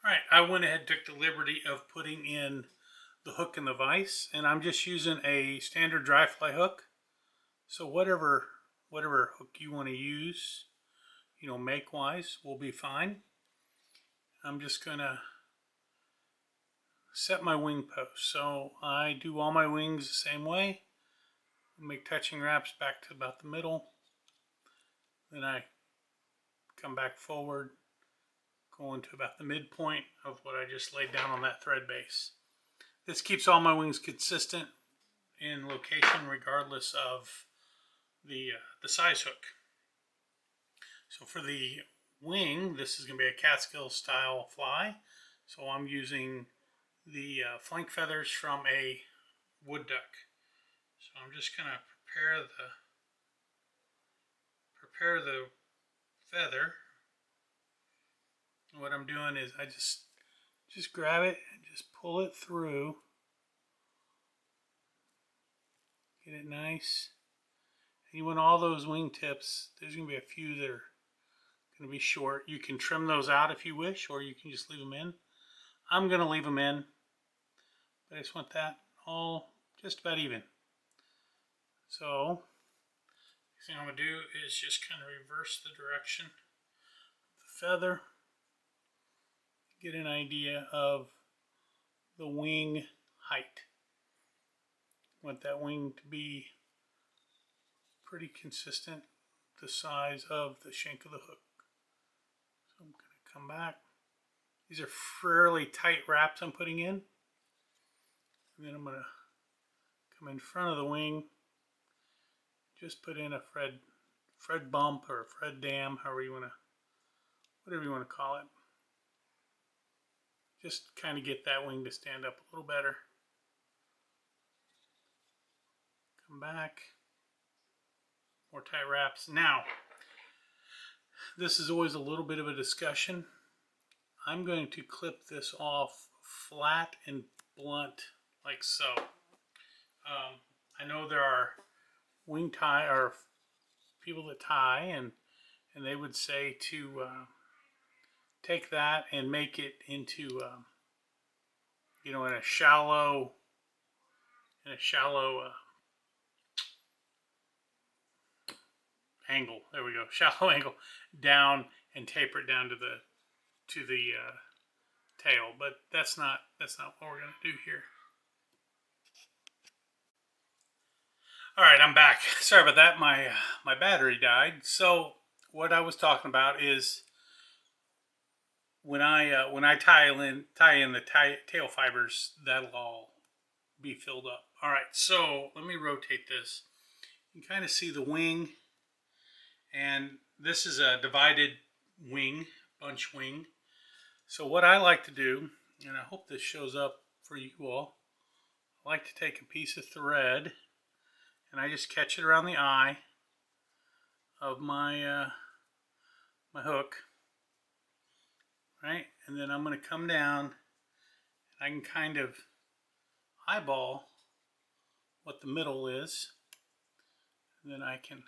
Alright, I went ahead and took the liberty of putting in the hook and the vise, and I'm just using a standard dry fly hook. So whatever hook you want to use, make wise, will be fine. I'm just gonna set my wing post. So I do all my wings the same way. Make touching wraps back to about the middle. Then I come back forward, going to about the midpoint of what I just laid down on that thread base. This keeps all my wings consistent in location regardless of the size hook. So for the wing, this is going to be a Catskill style fly. So I'm using the flank feathers from a wood duck. So I'm just going to prepare the feather. And what I'm doing is I just grab it and just pull it through. Get it nice. And you want all those wing tips. There's going to be a few that are going to be short. You can trim those out if you wish, or you can just leave them in. I'm going to leave them in, but I just want that all just about even. So, next thing I'm going to do is just kind of reverse the direction of the feather. Get an idea of the wing height. Want that wing to be pretty consistent, the size of the shank of the hook. So I'm going to come back. These are fairly tight wraps I'm putting in. And then I'm going to come in front of the wing. Just put in a Fred bump or a Fred dam, whatever you want to call it. Just kind of get that wing to stand up a little better. Come back. More tight wraps. Now, this is always a little bit of a discussion. I'm going to clip this off flat and blunt like so. I know there are wing tie or people that tie, and they would say to take that and make it into in a shallow angle. There we go, shallow angle down, and taper it down to the tail. But that's not what we're going to do here. All right, I'm back. Sorry about that. My battery died. So what I was talking about is when I tie in the tail fibers, that'll all be filled up. All right, so let me rotate this. You can kind of see the wing, and this is a divided wing, bunch wing. So what I like to do, and I hope this shows up for you all, I like to take a piece of thread and I just catch it around the eye of my my hook, right? And then I'm going to come down, and I can kind of eyeball what the middle is, and then I can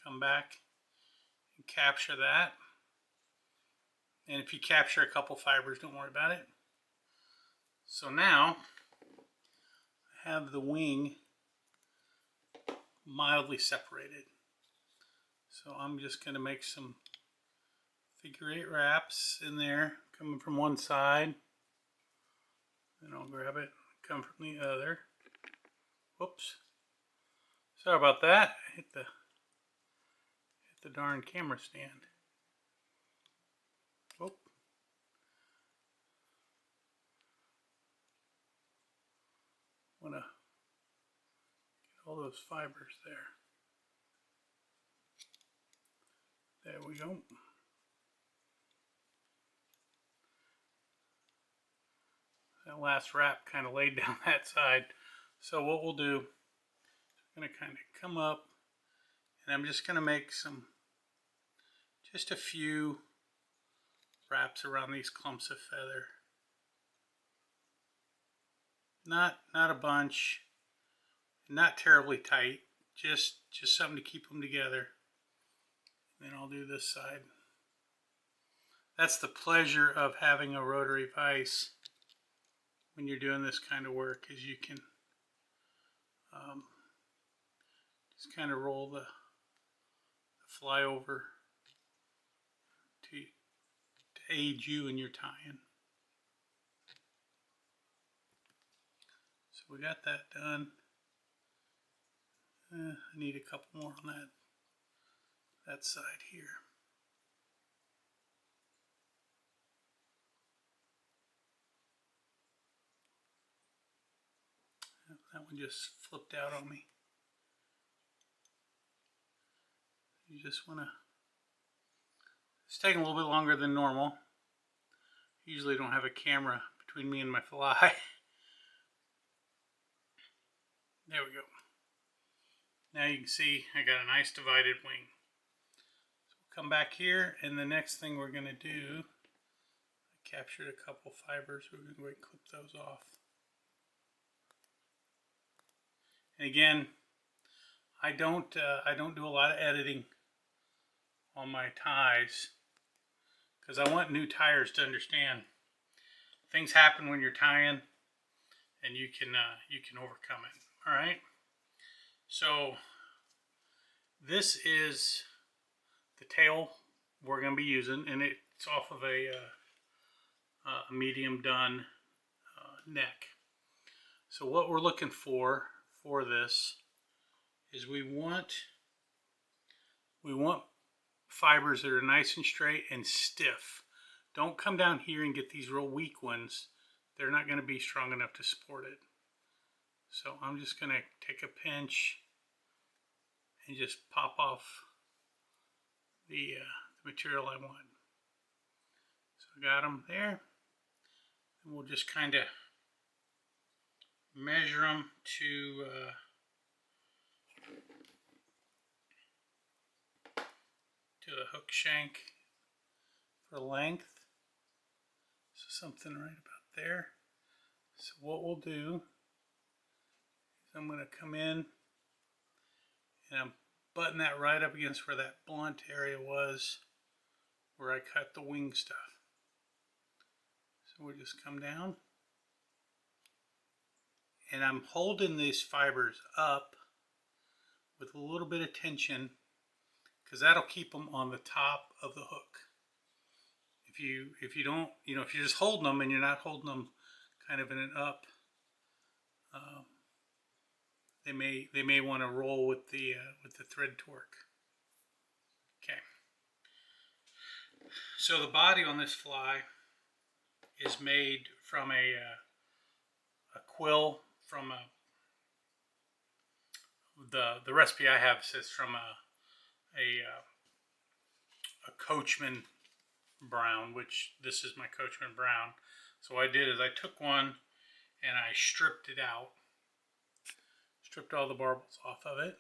come back and capture that. And if you capture a couple fibers, don't worry about it. So now I have the wing mildly separated. So I'm just going to make some figure 8 wraps in there, coming from one side. Then I'll grab it, come from the other. Whoops. Sorry about that. I hit the darn camera stand. Whoop. Want to get all those fibers there. There we go. That last wrap kind of laid down that side. So what we'll do, we're going to kind of come up, and I'm just going to make just a few wraps around these clumps of feather. Not a bunch, not terribly tight, just something to keep them together. Then I'll do this side. That's the pleasure of having a rotary vise when you're doing this kind of work, is you can just kind of roll the fly over to aid you in your tying. So we got that done. I need a couple more on that side here. That one just flipped out on me. You just want to, it's taking a little bit longer than normal. Usually don't have a camera between me and my fly. There we go. Now you can see I got a nice divided wing. So we'll come back here, and the next thing we're going to do, I captured a couple fibers. We're going to go ahead and clip those off. And again, I don't do a lot of editing on my ties because I want new tyers to understand things happen when you're tying, and you can overcome it. All right. So this is the tail we're going to be using, and it's off of a medium done neck. So what we're looking for this is we want fibers that are nice and straight and stiff. Don't come down here and get these real weak ones. They're not going to be strong enough to support it. So I'm just going to take a pinch and just pop off the material I want. So I got them there. And we'll just kind of measure them to the hook shank for length. So something right about there. So what we'll do is I'm going to come in and I'm button that right up against where that blunt area was where I cut the wing stuff. So we'll just come down and I'm holding these fibers up with a little bit of tension because that'll keep them on the top of the hook. If you don't, if you're just holding them and you're not holding them kind of in an up, they may want to roll with the thread torque. Okay. So the body on this fly is made from a quill from the recipe I have says from a Coachman brown, which this is my Coachman brown. So what I did is I took one and I stripped it out, stripped all the barbels off of it,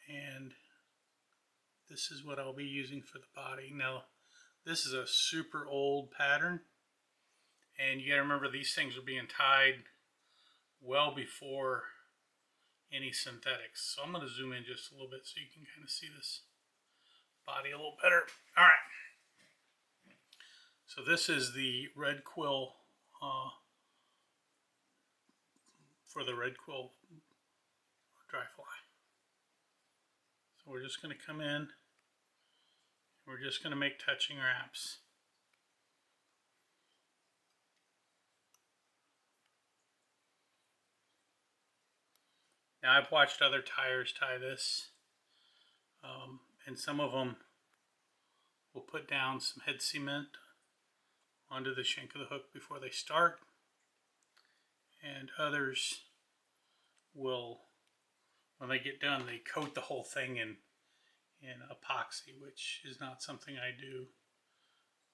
and this is what I'll be using for the body. Now this is a super old pattern, and you gotta remember these things are being tied well before any synthetics. So I'm going to zoom in just a little bit so you can kind of see this body a little better. All right. So this is the Red Quill for the Red Quill Dry Fly. So we're just going to come in and we're just going to make touching wraps. Now I've watched other tyers tie this, and some of them will put down some head cement onto the shank of the hook before they start, and others will, when they get done, they coat the whole thing in epoxy, which is not something I do.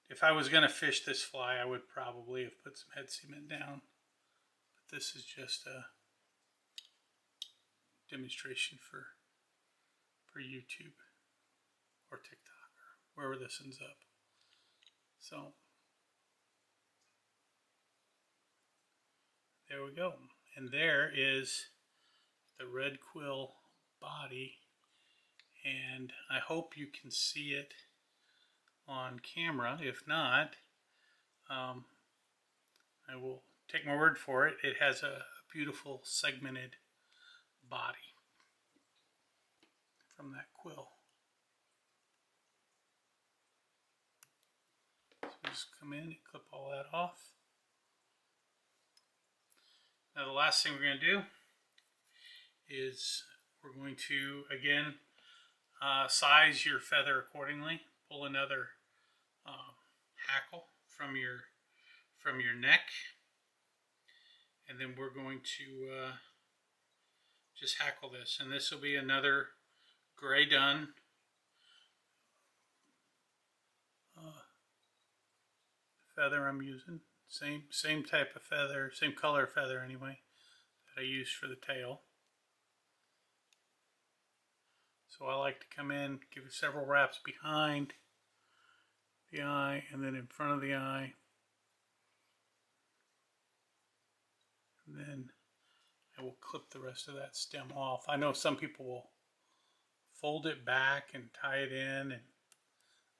If I was going to fish this fly, I would probably have put some head cement down, but this is just a demonstration for YouTube or TikTok or wherever this ends up. So there we go, and there is the Red Quill body, and I hope you can see it on camera. If not, I will take my word for it. It has a beautiful segmented body from that quill. So just come in and clip all that off. Now the last thing we're going to do is we're going to, again, size your feather accordingly. Pull another hackle from your neck, and then we're going to just hackle this, and this will be another gray dun feather I'm using. Same type of feather, same color feather anyway, that I used for the tail. So I like to come in, give it several wraps behind the eye and then in front of the eye. And then I will clip the rest of that stem off. I know some people will fold it back and tie it in and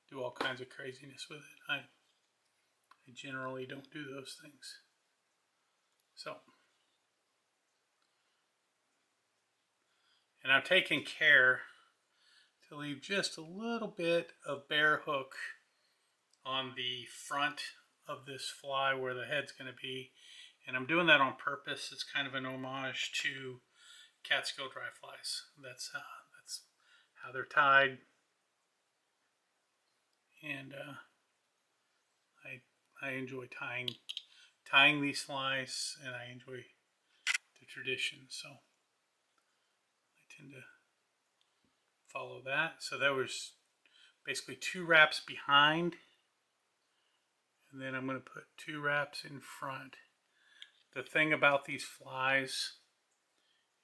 do all kinds of craziness with it. I generally don't do those things. So, and I'm taking care to leave just a little bit of bare hook on the front of this fly where the head's going to be, and I'm doing that on purpose. It's kind of an homage to Catskill Dry Flies. That's how they're tied, and I enjoy tying these flies, and I enjoy the tradition, so I tend to follow that. So that was basically 2 wraps behind, and then I'm going to put 2 wraps in front. The thing about these flies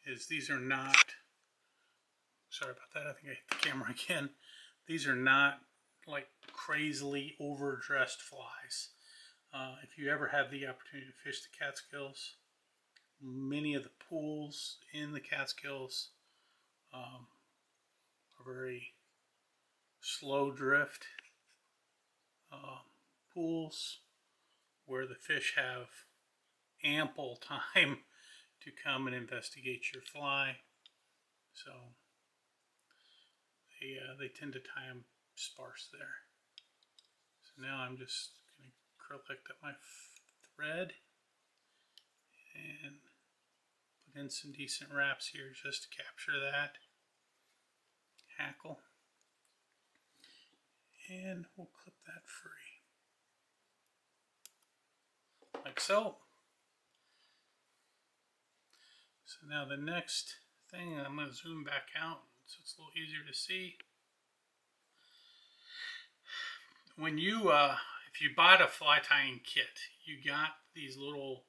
is these are not, sorry about that, I think I hit the camera again. These are not like crazily overdressed flies. If you ever have the opportunity to fish the Catskills, many of the pools in the Catskills are very slow drift pools where the fish have ample time to come and investigate your fly. So they tend to tie them sparse there. So now I'm just going to collect up my thread and put in some decent wraps here just to capture that hackle, and we'll clip that free like so. So now the next thing, I'm going to zoom back out so it's a little easier to see. When you if you bought a fly tying kit, you got these little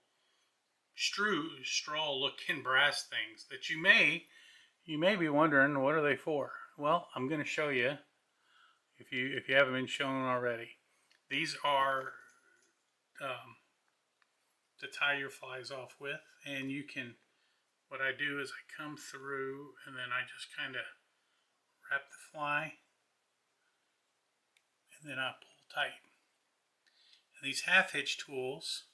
straw looking brass things that you may be wondering, what are they for? Well, I'm going to show you if you haven't been shown already. These are to tie your flies off with, and you can, what I do is I come through and then I just kind of wrap the fly and then I pull tight. And these half hitch tools,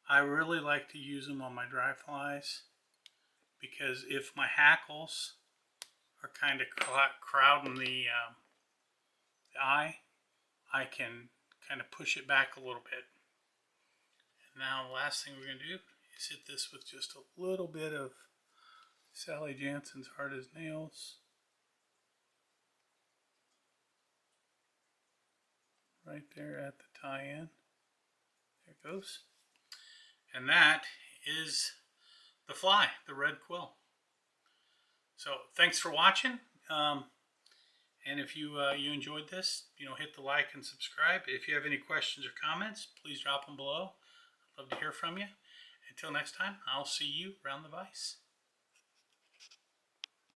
I really like to use them on my dry flies, because if my hackles are kind of crowding the eye, I can kind of push it back a little bit. And now the last thing we're going to do is hit this with just a little bit of Sally Jansen's Hard as Nails. Right there at the tie-in. There it goes. And that is the fly, the red quill. So thanks for watching. And if you enjoyed this, hit the like and subscribe. If you have any questions or comments, please drop them below. I'd love to hear from you. Until next time, I'll see you around the vise.